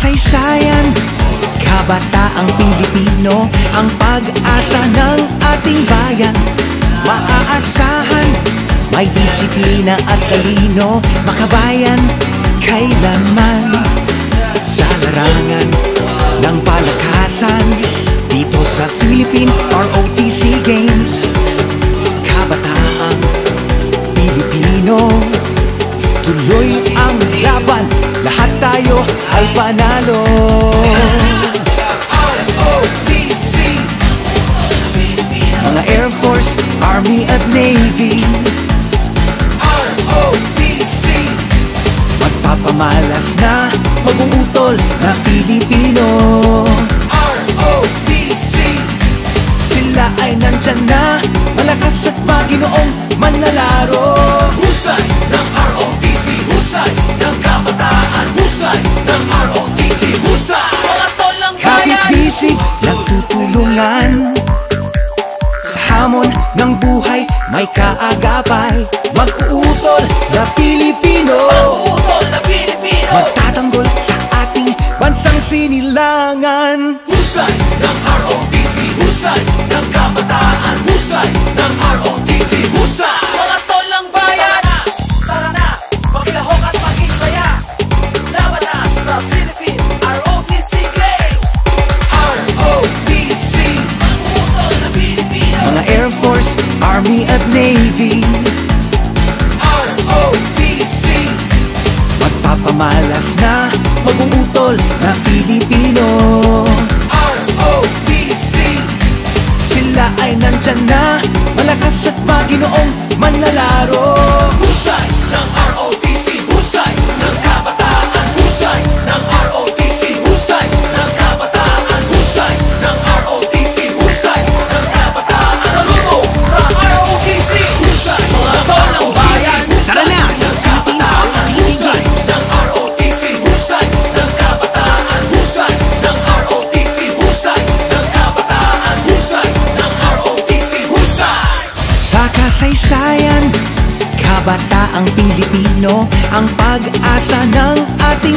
kasaysayan, kabataang Pilipino, ang pag-asa ng ating bayan. Maaasahan, may disiplina at talino, makabayan kailanman. Sa larangan ng palakasan, dito sa Philippine ROTC Games, kabataang Pilipino, tuloy ang laban, lahat tayo ay panalo. ROTC, mga Air Force, Army at Navy. ROTC, magpapamalas na mag-uutol na Pilipino. ROTC, sila ay nandyan na, malakas at maginoong manlalaro. Husay ng ROTC, husay ng kabataan, husay ng ROTC, husay. Mga tol ng bayan, kapit-bisig, nagtutulungan. Sa hamon ng buhay, may kaagapay. Mag-uutol na Pilipino, mag-uutol na Pilipino, magtatanggol sa ating bansang sinilangan. Husay ng ROTC, husay ng kabataan, husay ng ROTC, husay. Mga tol ng bayan, tara na, makilahok at makisaya. Laban na sa Philippine ROTC Games. ROTC, mag-uutol na Pilipino, mga Air Force, Army at Navy. ROTC, magpapamalas na mag-uutol na Pilipino. ROTC, sila ay nandyan na, malakas at maginoong manlalaro. Husay ng ROTC, husay ng kabataan, husay ng ROTC, husay ng kabataan, husay ng ROTC, husay ng kabataan. saludo sa ROTC. Husay Mga tol ng bayan, tara na sa Philippine ROTC Games. ng ROTC, husay ng kabataan, husay ng ROTC, husay ng kabataan, husay ng ROTC, husay. Sa kasaysayan, kabataang Pilipino, ang pag-asa ng ating